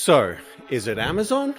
So, is it Amazon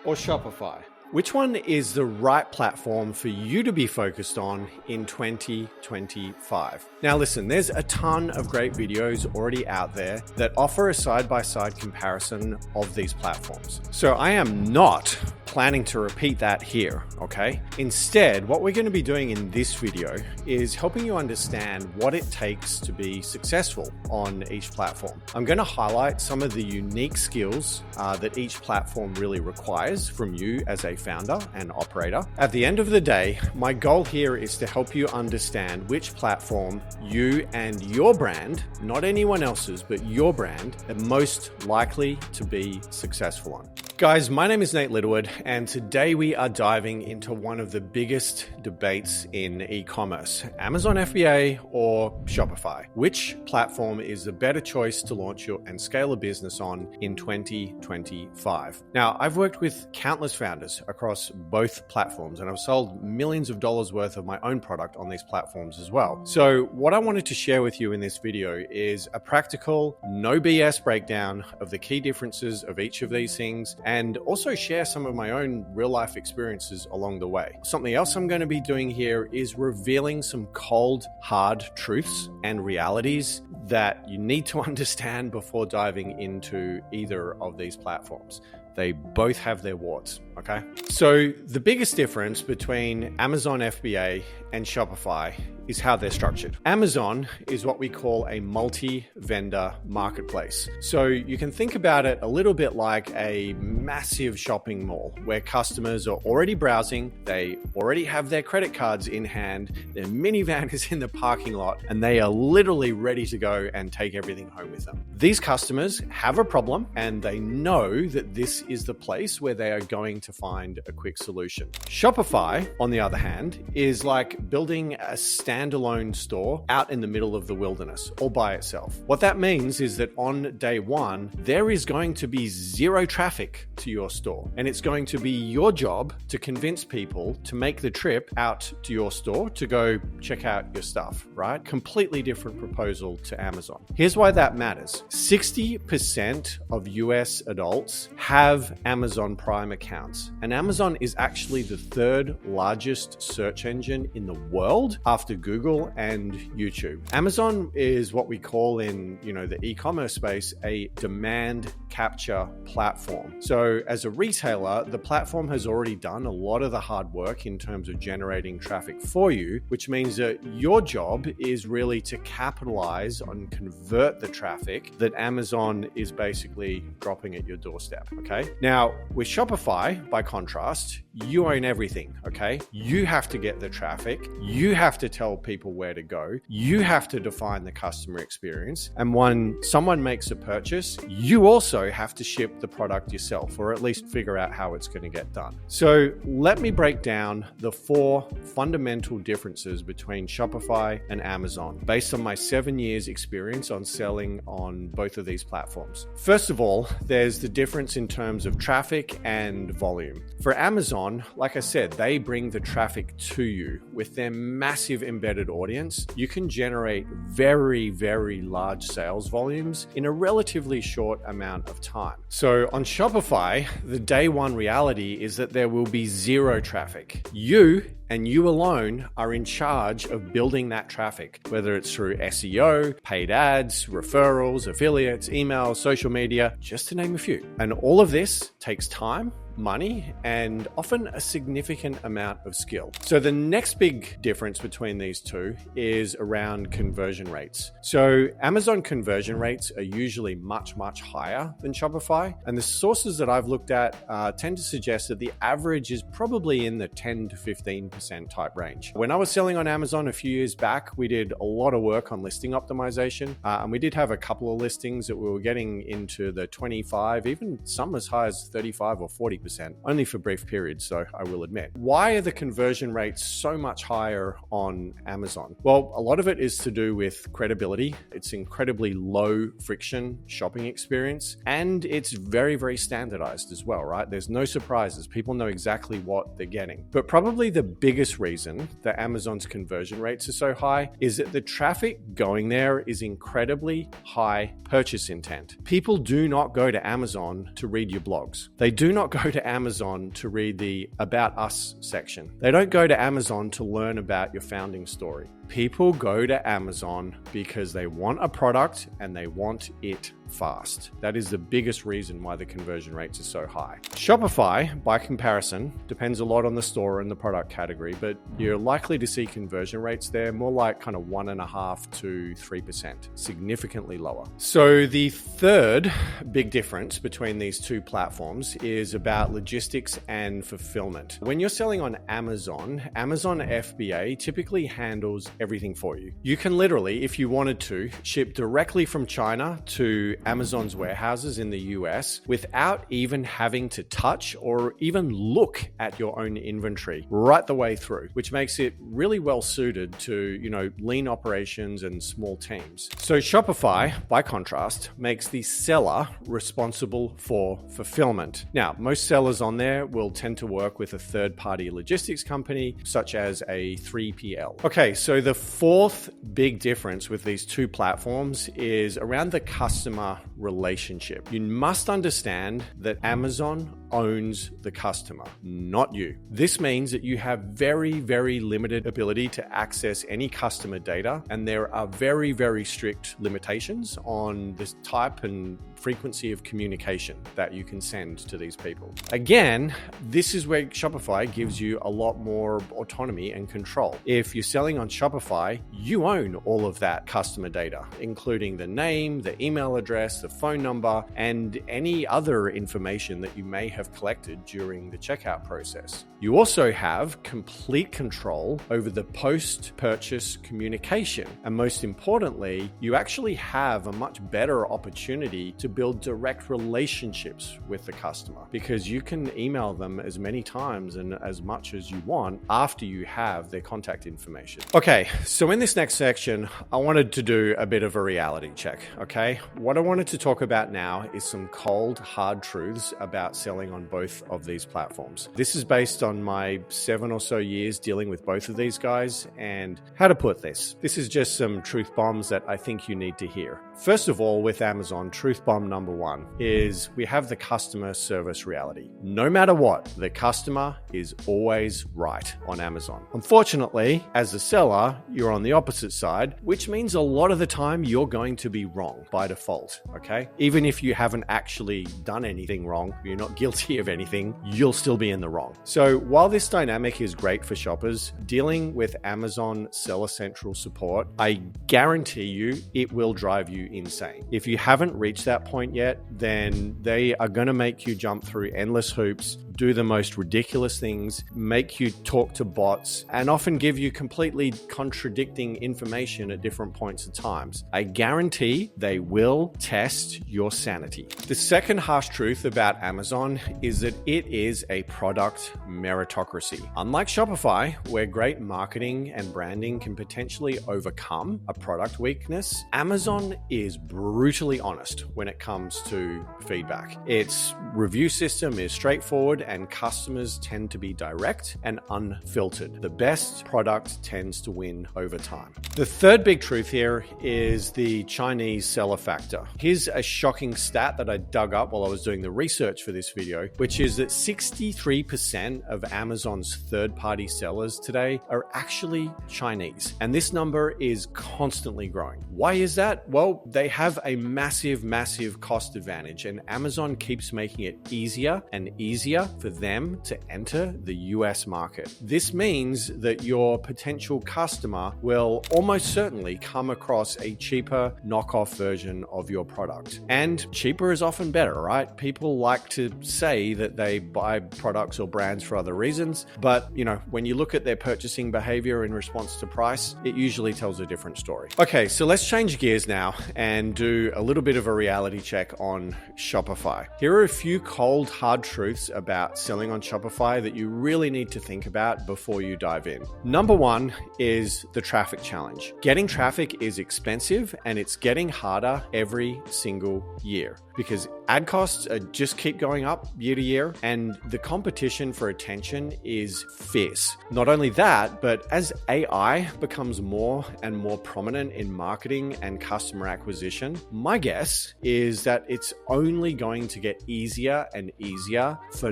or Shopify? Which one is the right platform for you to be focused on in 2025? Now listen, there's a ton of great videos already out there that offer a side-by-side comparison of these platforms. So I am not planning to repeat that here, okay? Instead, what we're going to be doing in this video is helping you understand what it takes to be successful on each platform. I'm going to highlight some of the unique skills that each platform really requires from you as a founder and operator. At the end of the day, my goal here is to help you understand which platform you and your brand, not anyone else's, but your brand, are most likely to be successful on. Guys, my name is Nate Littlewood, and today we are diving into one of the biggest debates in e-commerce, Amazon FBA or Shopify. Which platform is the better choice to launch and scale a business on in 2025? Now, I've worked with countless founders across both platforms, and I've sold millions of dollars worth of my own product on these platforms as well. So what I wanted to share with you in this video is a practical, no BS breakdown of the key differences of each of these things, and also share some of my own real life experiences along the way. Something else I'm going to be doing here is revealing some cold, hard truths and realities that you need to understand before diving into either of these platforms. They both have their warts, okay? So the biggest difference between Amazon FBA and Shopify is how they're structured. Amazon is what we call a multi-vendor marketplace. So you can think about it a little bit like a massive shopping mall where customers are already browsing, they already have their credit cards in hand, their minivan is in the parking lot, and they are literally ready to go and take everything home with them. These customers have a problem and they know that this is the place where they are going to find a quick solution. Shopify, on the other hand, is like building a standalone store out in the middle of the wilderness all by itself. What that means is that on day one, there is going to be zero traffic to your store, and it's going to be your job to convince people to make the trip out to your store to go check out your stuff, right? Completely different proposal to Amazon. Here's why that matters. 60% of US adults have Amazon Prime accounts, and Amazon is actually the third largest search engine in the world after Google and YouTube. Amazon is what we call in, the e-commerce space, a demand capture platform. So as a retailer, the platform has already done a lot of the hard work in terms of generating traffic for you, which means that your job is really to capitalize on convert the traffic that Amazon is basically dropping at your doorstep, okay? Now, with Shopify, by contrast, you own everything, okay? You have to get the traffic. You have to tell people where to go. You have to define the customer experience. And when someone makes a purchase, you also have to ship the product yourself, or at least figure out how it's going to get done. So let me break down the 4 fundamental differences between Shopify and Amazon based on my 7 years experience on selling on both of these platforms. First of all, there's the difference in terms of traffic and volume. For Amazon, like I said, they bring the traffic to you. With their massive embedded audience, you can generate very, very large sales volumes in a relatively short amount of time. So on Shopify, the day one reality is that there will be zero traffic. You and you alone are in charge of building that traffic, whether it's through SEO, paid ads, referrals, affiliates, emails, social media, just to name a few. And all of this takes time, money, and often a significant amount of skill. So the next big difference between these two is around conversion rates. So Amazon conversion rates are usually much, much higher than Shopify. And the sources that I've looked at tend to suggest that the average is probably in the 10 to 15% type range. When I was selling on Amazon a few years back, we did a lot of work on listing optimization. And we did have a couple of listings that we were getting into the 25, even some as high as 35 or 40% 30%, only for brief periods, though, I will admit. Why are the conversion rates so much higher on Amazon? Well, a lot of it is to do with credibility. It's incredibly low friction shopping experience, and it's very, very standardized as well, right? There's no surprises. People know exactly what they're getting. But probably the biggest reason that Amazon's conversion rates are so high is that the traffic going there is incredibly high purchase intent. People do not go to Amazon to read your blogs. They do not go to Amazon to read the About Us section. They don't go to Amazon to learn about your founding story. People go to Amazon because they want a product and they want it fast. That is the biggest reason why the conversion rates are so high. Shopify, by comparison, depends a lot on the store and the product category, but you're likely to see conversion rates there more like kind of 1.5% to 3%, significantly lower. So the third big difference between these two platforms is about logistics and fulfillment. When you're selling on Amazon, Amazon FBA typically handles everything for you. You can literally, if you wanted to, ship directly from China to Amazon's warehouses in the US without even having to touch or even look at your own inventory right the way through, which makes it really well suited to, lean operations and small teams. So Shopify, by contrast, makes the seller responsible for fulfillment. Now, most sellers on there will tend to work with a third-party logistics company, such as a 3PL. Okay, so the fourth big difference with these two platforms is around the customer relationship. You must understand that Amazon owns the customer, not you. This means that you have very, very limited ability to access any customer data, and there are very, very strict limitations on this type and frequency of communication that you can send to these people. Again, this is where Shopify gives you a lot more autonomy and control. If you're selling on Shopify, you own all of that customer data, including the name, the email address, the phone number, and any other information that you may have collected during the checkout process. You also have complete control over the post-purchase communication. And most importantly, you actually have a much better opportunity to build direct relationships with the customer because you can email them as many times and as much as you want after you have their contact information. Okay, so in this next section, I wanted to do a bit of a reality check, okay? What I wanted to talk about now is some cold, hard truths about selling on both of these platforms. This is based on my 7 or so years dealing with both of these guys, and how to put this. This is just some truth bombs that I think you need to hear. First of all, with Amazon, truth bomb number one is we have the customer service reality. No matter what, the customer is always right on Amazon. Unfortunately, as a seller, you're on the opposite side, which means a lot of the time you're going to be wrong by default, okay? Even if you haven't actually done anything wrong, you're not guilty of anything, you'll still be in the wrong. So while this dynamic is great for shoppers, dealing with Amazon Seller Central support, I guarantee you it will drive you insane. If you haven't reached that point yet, then they are going to make you jump through endless hoops, do the most ridiculous things, make you talk to bots, and often give you completely contradicting information at different points of times. I guarantee they will test your sanity. The second harsh truth about Amazon is that it is a product meritocracy. Unlike Shopify, where great marketing and branding can potentially overcome a product weakness, Amazon is brutally honest when it comes to feedback. Its review system is straightforward and customers tend to be direct and unfiltered. The best product tends to win over time. The third big truth here is the Chinese seller factor. Here's a shocking stat that I dug up while I was doing the research for this video, which is that 63% of Amazon's third-party sellers today are actually Chinese. And this number is constantly growing. Why is that? Well, they have a massive, massive cost advantage, and Amazon keeps making it easier and easier for them to enter the US market. This means that your potential customer will almost certainly come across a cheaper knockoff version of your product. And cheaper is often better, right? People like to say that they buy products or brands for other reasons, but when you look at their purchasing behavior in response to price, it usually tells a different story. Okay, so let's change gears now and do a little bit of a reality check on Shopify. Here are a few cold, hard truths about about selling on Shopify that you really need to think about before you dive in. Number one is the traffic challenge. Getting traffic is expensive and it's getting harder every single year because ad costs just keep going up year to year and the competition for attention is fierce. Not only that, but as AI becomes more and more prominent in marketing and customer acquisition, my guess is that it's only going to get easier and easier for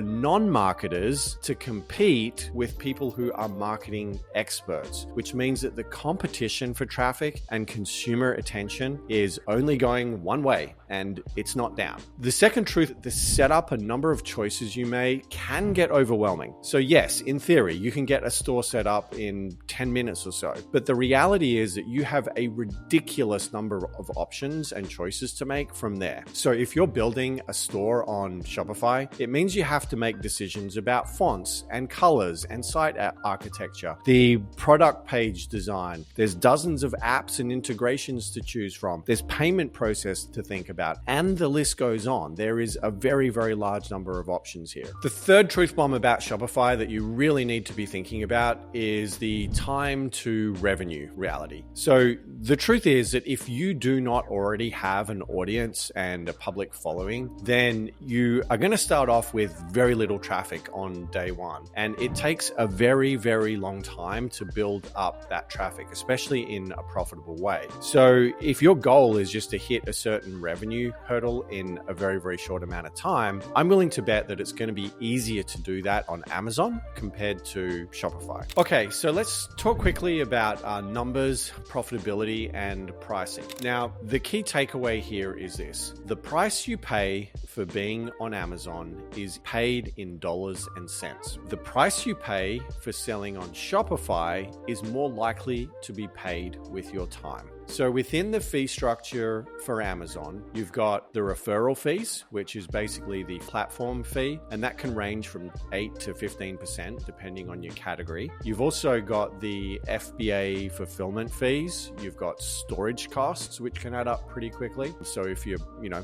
non-marketers to compete with people who are marketing experts, which means that the competition for traffic and consumer attention is only going one way and it's not down. The second truth, the setup and number of choices you make can get overwhelming. So yes, in theory, you can get a store set up in 10 minutes or so, but the reality is that you have a ridiculous number of options and choices to make from there. So if you're building a store on Shopify, it means you have to make decisions about fonts and colors and site architecture, the product page design. There's dozens of apps and integrations to choose from. There's payment process to think about, and the list goes on. There is a very, very large number of options here. The third truth bomb about Shopify that you really need to be thinking about is the time to revenue reality. So the truth is that if you do not already have an audience and a public following, then you are going to start off with very little traffic on day one. And it takes a very, very long time to build up that traffic, especially in a profitable way. So if your goal is just to hit a certain revenue hurdle in a very, very short amount of time, I'm willing to bet that it's going to be easier to do that on Amazon compared to Shopify. Okay, so let's talk quickly about numbers, profitability, and pricing. Now, the key takeaway here is this. The price you pay for being on Amazon is paid in dollars and cents. The price you pay for selling on Shopify is more likely to be paid with your time. So within the fee structure for Amazon, you've got the referral fees, which is basically the platform fee, and that can range from 8 to 15% depending on your category. You've also got the FBA fulfillment fees. You've got storage costs, which can add up pretty quickly. So if your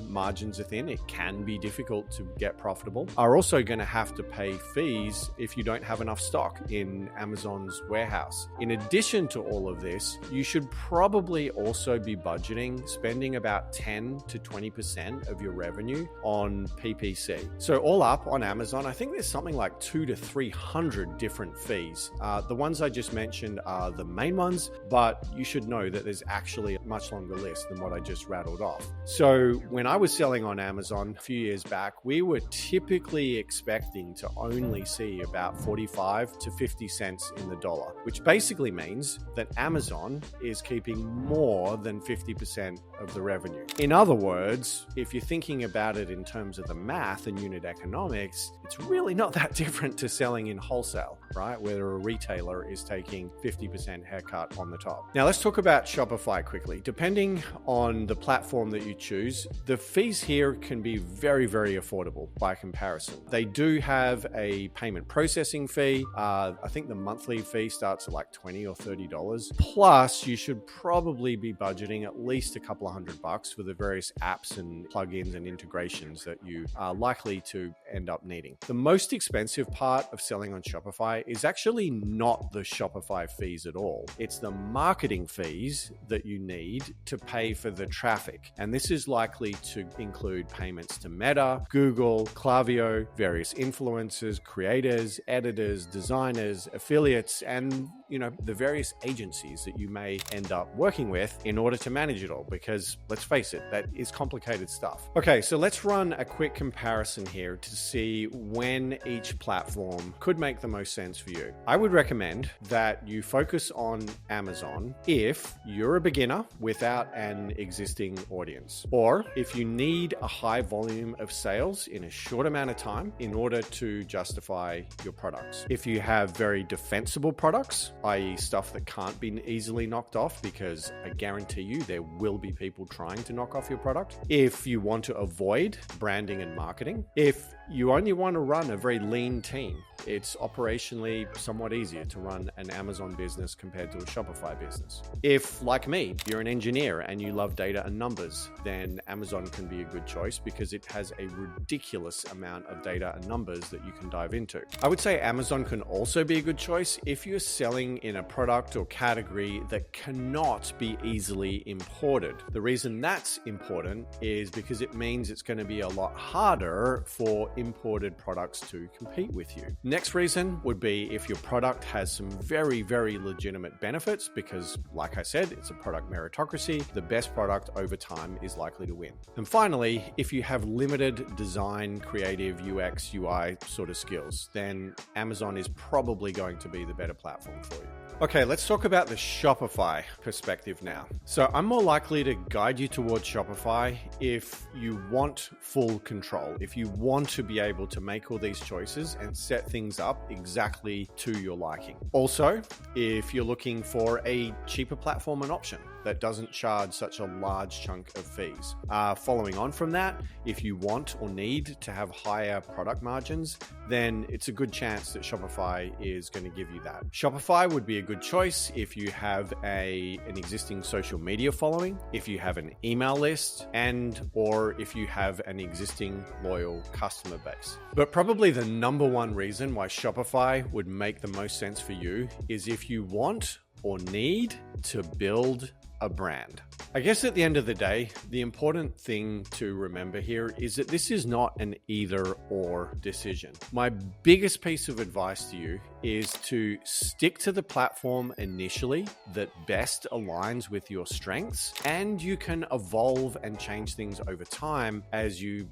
margins are thin, it can be difficult to get profitable. Are also going to have to pay fees if you don't have enough stock in Amazon's warehouse. In addition to all of this, you should probably also be budgeting, spending about 10 to 20% of your revenue on PPC. So all up on Amazon, I think there's something like 200 to 300 different fees. The ones I just mentioned are the main ones, but you should know that there's actually a much longer list than what I just rattled off. So when I was selling on Amazon a few years back, we were typically expecting to only see about 45 to 50 cents in the dollar, which basically means that Amazon is keeping more than 50% of the revenue. In other words, if you're thinking about it in terms of the math and unit economics, it's really not that different to selling in wholesale, right? Where a retailer is taking 50% haircut on the top. Now let's talk about Shopify quickly. Depending on the platform that you choose, the fees here can be very, very affordable by comparison. They do have a payment processing fee. I think the monthly fee starts at like $20 or $30. Plus, you should probably be budgeting at least a couple of $100 for the various apps and plugins and integrations that you are likely to end up needing. The most expensive part of selling on Shopify is actually not the Shopify fees at all. It's the marketing fees that you need to pay for the traffic. And this is likely to include payments to Meta, Google, Klaviyo, various influencers, creators, editors, designers, affiliates, and the various agencies that you may end up working with in order to manage it all, because let's face it, that is complicated stuff. Okay, so let's run a quick comparison here to see when each platform could make the most sense for you. I would recommend that you focus on Amazon if you're a beginner without an existing audience, or if you need a high volume of sales in a short amount of time in order to justify your products. If you have very defensible products, i.e. stuff that can't be easily knocked off, because I guarantee you there will be people trying to knock off your product. If you want to avoid branding and marketing, if you only want to run a very lean team, it's operationally somewhat easier to run an Amazon business compared to a Shopify business. If, like me, you're an engineer and you love data and numbers, then Amazon can be a good choice because it has a ridiculous amount of data and numbers that you can dive into. I would say Amazon can also be a good choice if you're selling in a product or category that cannot be easily imported. The reason that's important is because it means it's going to be a lot harder for imported products to compete with you. Next reason would be if your product has some very, very legitimate benefits because, like I said, it's a product meritocracy. The best product over time is likely to win. And finally, if you have limited design, creative, UX, UI sort of skills, then Amazon is probably going to be the better platform for you. Okay, let's talk about the Shopify perspective now. So I'm more likely to guide you towards Shopify if you want full control, if you want to be able to make all these choices and set things up exactly to your liking. Also, if you're looking for a cheaper platform and option that doesn't charge such a large chunk of fees. Following on from that, if you want or need to have higher product margins, then it's a good chance that Shopify is going to give you that. Shopify would be a good choice if you have an existing social media following, if you have an email list, and or if you have an existing loyal customer base. But probably the number one reason why Shopify would make the most sense for you is if you want or need to build a brand. I guess at the end of the day, the important thing to remember here is that this is not an either or decision. My biggest piece of advice to you is to stick to the platform initially that best aligns with your strengths, and you can evolve and change things over time as you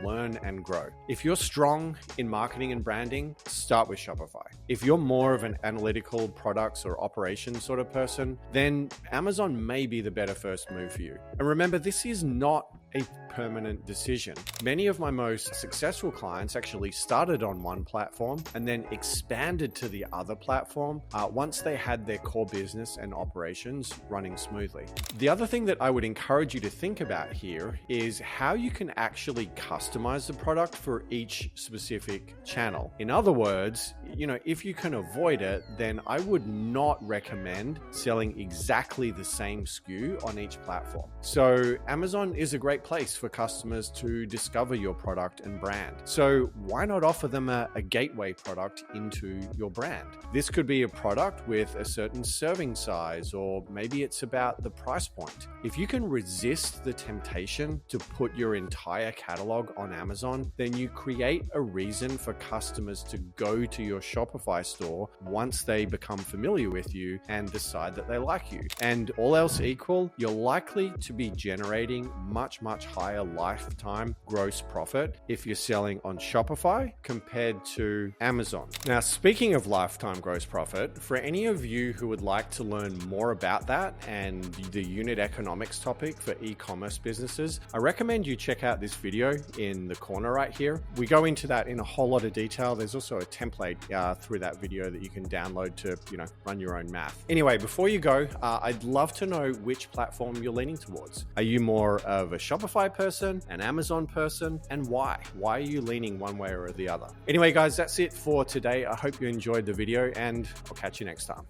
learn and grow. If you're strong in marketing and branding, start with Shopify. If you're more of an analytical products or operations sort of person, then Amazon may be the better first move for you. And remember, this is not a permanent decision. Many of my most successful clients actually started on one platform and then expanded to the other platform once they had their core business and operations running smoothly. The other thing that I would encourage you to think about here is how you can actually customize the product for each specific channel. In other words, if you can avoid it, then I would not recommend selling exactly the same SKU on each platform. So Amazon is a great place for customers to discover your product and brand. So why not offer them a gateway product into your brand? This could be a product with a certain serving size, or maybe it's about the price point. If you can resist the temptation to put your entire catalog on Amazon, then you create a reason for customers to go to your Shopify store once they become familiar with you and decide that they like you. And all else equal, you're likely to be generating much higher lifetime gross profit if you're selling on Shopify compared to Amazon. Now, speaking of lifetime gross profit, for any of you who would like to learn more about that and the unit economics topic for e-commerce businesses, I recommend you check out this video in the corner right here. We go into that in a whole lot of detail. There's also a template through that video that you can download to, run your own math. Anyway, before you go, I'd love to know which platform you're leaning towards. Are you more of a Shopify person, an Amazon person, and why? Why are you leaning one way or the other? Anyway, guys, that's it for today. I hope you enjoyed the video, and I'll catch you next time.